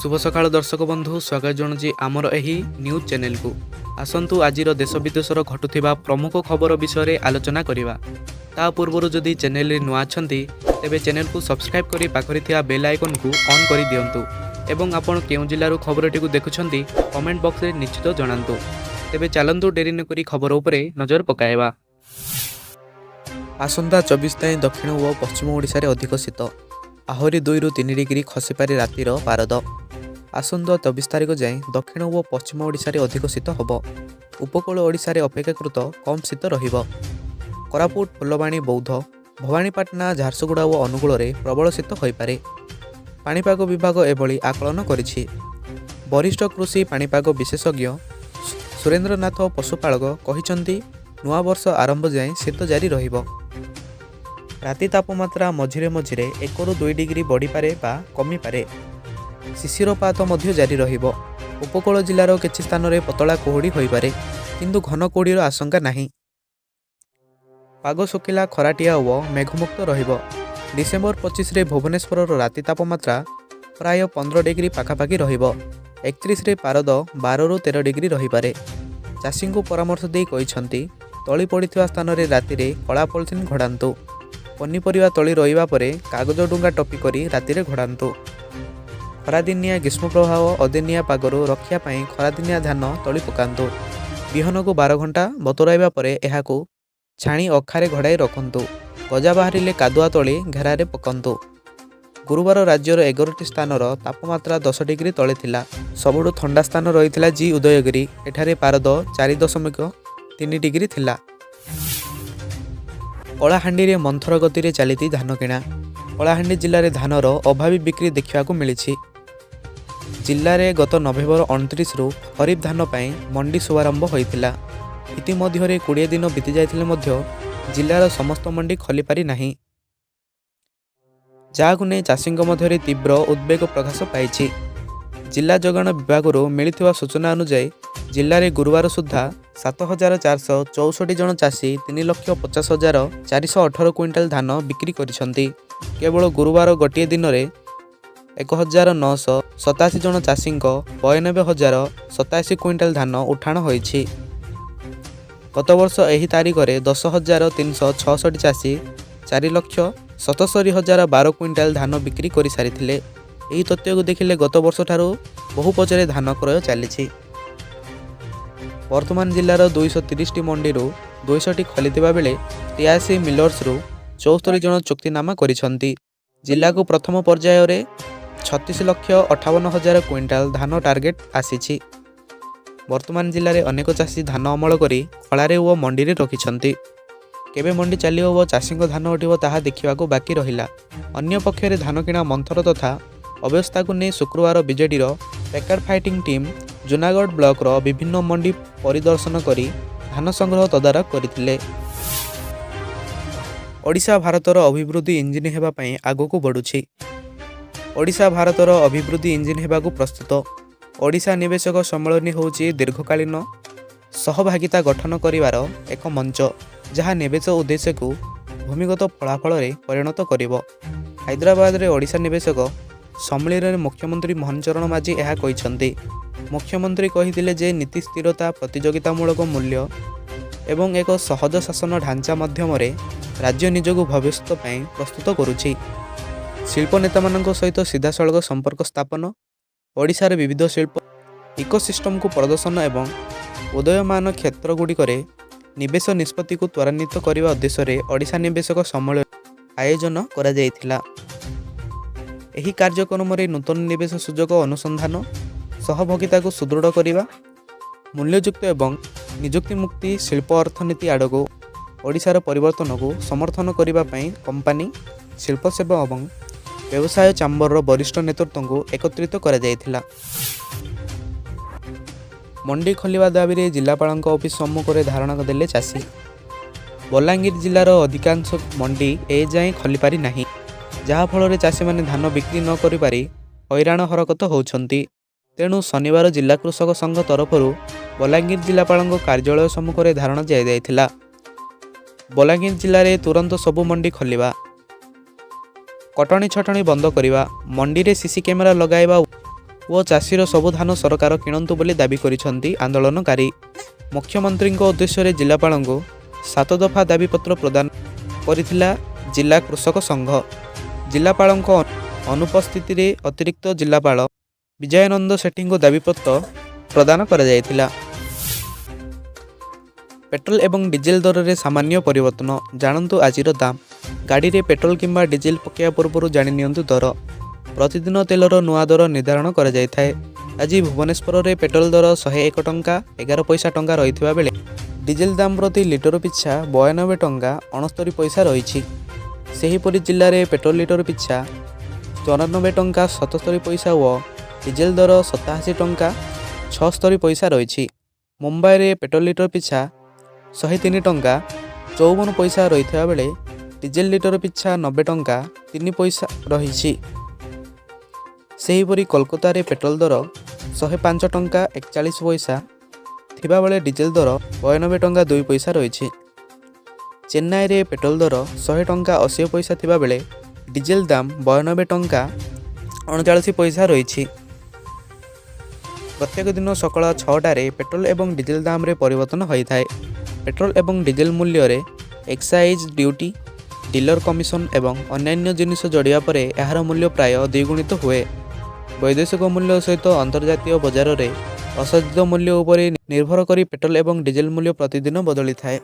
शुभ सकाळ दर्शक बंधु स्वागत जनाऊँ आमर यही न्यूज चैनल को आसतु आज देश विदेशर घटुवा प्रमुख खबर विषय आलोचना करवा। ता पूर्व जदि चैनल नुआ छंती तेबे चैनल को सब्सक्राइब करी पाखरि थिया बेल आइकन को ऑन कर दियंतु एवं आपण केउ जिल्लारू खबरटी को देखुछंती कमेंट बॉक्स रे निश्चित जणांतु। तेबे चलंतु डेरी न करी खबर उपरे नजर पकाएबा। आसंता 24 ताई दक्षिण और पश्चिम ओडिशा रे अधिक शीत आहरी 2 ରୁ 3 डिग्री खसिपारे रातिर पारद। आसंता 24 तारिख जाए दक्षिण और पश्चिम ओडिशा रे अधिक शीत होब। उपकूल ओडिशा रे अपेक्षाकृत कम शीत रहिब। कोरापुट फुलबाणी बौद्ध भवानीपाटना झारसुगुड़ा और अनुगुल रे प्रबल शीत होइपारे। पाणीपाग विभाग एभली आकलन करिछि। वरिष्ठ कृषि पाणीपाग विशेषज्ञ सुरेंद्रनाथ पशुपालक कहिसंती नुआ वर्ष आरंभ जाए शीत जारी रहिब। राति तापमात्रा मझिरे मझिरे 1 ରୁ 2 डिग्री बढ़िपारे बा कमिपारे। शिशिरपात मध्य जारी रहिब। उपकूल जिलार किछि स्थान रे पतला कुहुड़ी होइपारे किंतु घन कुहुड़ीर आशंका नाही। पाग सुखिला खराटिया और मेघमुक्त रहिब। डिसेम्बर 25 रे भुवनेश्वर राति तापमात्रा प्राय 15 डिग्री पाखापाखि रहिब। 31 रे पारद 12 ରୁ 13 डिग्री रहिपारे। चाषी को परामर्श दे कहिसंती तली पड़िथिबा स्थान रे राति रे कला पॉलिथिन घोड़ांतु। पनीपरिया तली रहिबा परे कागज डुंगा टपी करी राति रे घोड़ांतु। खरादिनिया ग्रीष्म प्रभाव अदिनिया पागरू रक्षा पाई खरादिनिया धान तली पकांतु। बिहन को 12 घंटा बतुराइबा परे एहाकू छाणी अखारे घोड़ाई रखंतु। गजा बाहरिले कादुआ तली घेरारे पकांतु। गुरुवार राज्यर 11टी स्थानर तापमात्रा 10 डिग्री तले थिला। सबुठु ठंडा स्थान रहिथिला जी उदयगिरी। एठारे पारद 4.3 डिग्री थिला। कलाहांडी रे मंथर गति रे चलीती धान किणा। कलाहांडी जिले में धानर अभावी बिक्री देखा मिली। जिले में गत नवेम्बर 29 रु खरीफ धान पाई मंडी शुभारंभ होइतिला। इतिमध्य 20 दिन बीती जाइतिले मध्य जिलार समस्त मंडी खोली पारि नाही। जाहाकु नै चाषी मध्य तीव्र उद्वेग प्रकाश पाइछि। जिला जोगाण विभाग मिलिथिबा सूचना अनुसार जिले में गुरुवार सुधा 7464 जन चाषी 3,50,418 क्विंटाल धान बिक्री करिसंती। केवल गुरुवार गोटे दिन में 1987 जन चाषी 92,087 क्विंटाल धान उठाण होइछि। गत वर्ष एही तारीख में 10,366 चाषी 4,77,012 क्विंटाल धान बिक्री कर सारी। यही तथ्य को देखिले गत वर्ष ठारू बहु पचरे धान क्रय चली। वर्तमान जिलार 230 टी मंडी 200 टी खोलिथिबा बेले 83 मिलर्स 74 जन चुक्तिनामा करिसंती। जिला को प्रथम पर्याय रे 36,58,000 क्विंटाल धान टार्गेट आसीछि। वर्तमान जिले में अनेक चाषी धान अमल करी खलारे ओ मंडी रे रखिछंती। केबे मंडी चलियो व चाषी धान उठिबो ताहा देखिबाकू बाकी रहिला। अन्य पक्षरे धान किणा मंथर तथा अव्यवस्था को नहीं शुक्रवार बीजेडीर packet fighting team Junagarh block रो विभिन्न मंडी परिदर्शन करी धान संग्रह तदारख करथिले। ओडिशा भारतर अभिवृद्धि इंजिन हेबा पई आगोकू बढ़ुछि। ओडिशा भारतर अभिवृद्धि इंजिन हेबाकू प्रस्तुत। ओडिशा निवेशक सम्मेलन होउछि दीर्घकालीन सहभागिता गठन करिवार एक मंच जहाँ निवेश उद्देश्य को भूमिगत फलाफल रे परिणत करिवो। हैदराबाद रे ओडिशा निवेशक सम्मेलन में मुख्यमंत्री मोहन चरण माझी यह कहिसंती। मुख्यमंत्री कहिथिले जे नीति स्थिरता प्रतियोगितामूलक मूल्य एवं एक सहज शासन ढांचा माध्यम राज्य निजक भविष्य ପାଇଁ प्रस्तुत करुछि। शिल्प नेता मानक सहित सीधा सड़क संपर्क स्थापन ओडिशार विविध शिल्प इकोसिस्टम को प्रदर्शन एवं उदयमान क्षेत्र गुड़िक निवेश निष्पत्ति को त्वरान्वित करने उद्देश्य ओडिशा निवेशक सम्मेलन आयोजन करा जायथिला। एही कार्यक्रम रे नूतन निवेश सुजोग अनुसंधान सहभागिता को सुदृढ़ करिबा मूल्ययुक्त एवं निजुक्ति मुक्ति शिल्प अर्थनीति आड़को ओडिशार परिवर्तन को समर्थन करिबा पई कंपनी शिल्प सेवा एवं व्यवसाय चैम्बर वरिष्ठ नेतृत्व को एकत्रित करा जायथिला। मंडी खोलिबा दाबी रे जिलापाल ऑफिस सम्मुख रे धारणा देले चाषी। बलांगीर जिलार अधिकांश मंडी ए जाए खोली पारि नाही, जहा फल चाषी माने धान बिक्री न करि पारि हैराण हरकत होउछंती। तेणु शनिवार जिला कृषक संघ तरफ बलांगीर जिलापाल कार्यालय सम्मुख रे धारणा दिया जायथिला। बलांगीर जिले में तुरंत सबु मंडी खोलिबा, कटणी छटणी बंद करवा, मंडी रे सीसी कैमेरा लगाइबा ଓ ଚାଷୀର ସବୁ ଧାନ ସରକାର କିଣନ୍ତୁ ବୋଲି ଦାବି କରିଛନ୍ତି ଆନ୍ଦୋଳନକାରୀ। ମୁଖ୍ୟମନ୍ତ୍ରୀଙ୍କ ଉଦ୍ଦେଶ୍ୟରେ ଜିଲ୍ଲାପାଳଙ୍କୁ 7 ଦଫା ଦାବିପତ୍ର ପ୍ରଦାନ କରିଥିଲା ଜିଲ୍ଲା କୃଷକ ସଂଘ। ଜିଲ୍ଲାପାଳଙ୍କ ଅନୁପସ୍ଥିତିରେ ଅତିରିକ୍ତ ଜିଲ୍ଲାପାଳ ବିଜୟାନନ୍ଦ ସେଠୀଙ୍କୁ ଦାବିପତ୍ର ପ୍ରଦାନ କରାଯାଇଥିଲା। पेट्रोल एवं डीजेल दर में सामान्य परिवर्तन जानतु आजिर दाम। गाड़ी में पेट्रोल किंबा डीजेल पकड़ा पूर्व जानिनियंतु दर। प्रतिदिन तेलर नुआ दर निर्धारण करा जाय थाए। आज भुवनेश्वर में पेट्रोल दर 101 टंका 11 पैसा टंका रही बेले डीजेल दाम प्रति लिटर पिछा 92 टंका 69 पैसा रही। सेहीपरि जिले में पेट्रोल लिटर पिछा 94 टंका 77 पैसा और डीजेल दर 87 टंका 76 पैसा रही। मुंबई में पेट्रोल लिटर पिछा 103 टंका 54 पैसा रही बेले डीजेल लिटर पिछा 90 टंका 3 पैसा रही। सेहीपरि कोलकाता रे पेट्रोल दर 105 टंका 41 पैसा थिबा बेले डीजेल दर 92 टंका 2 पैसा रही। चेन्नई रे पेट्रोल दर 100 टंका 80 पैसा थिबा बेले डीजेल दाम 92 टंका 39 पैसा रही। प्रत्येक दिन सकाळ 6टारे पेट्रोल एवं डीजेल दाम रे परिवर्तन होता है। पेट्रोल एवं डीजेल मूल्य रे एक्साइज ड्यूटी डीलर कमिशन एवं अन्यान्य जिनिस जोड़िया परे यार मूल्य प्राय द्विगुणित हुए। वैदेशिक मूल्य सहित अंतर्जातीय बजार में असंदिग्ध मूल्य उपर निर्भर करी पेट्रोल एवं डीजेल मूल्य प्रतिदिन बदली थाए।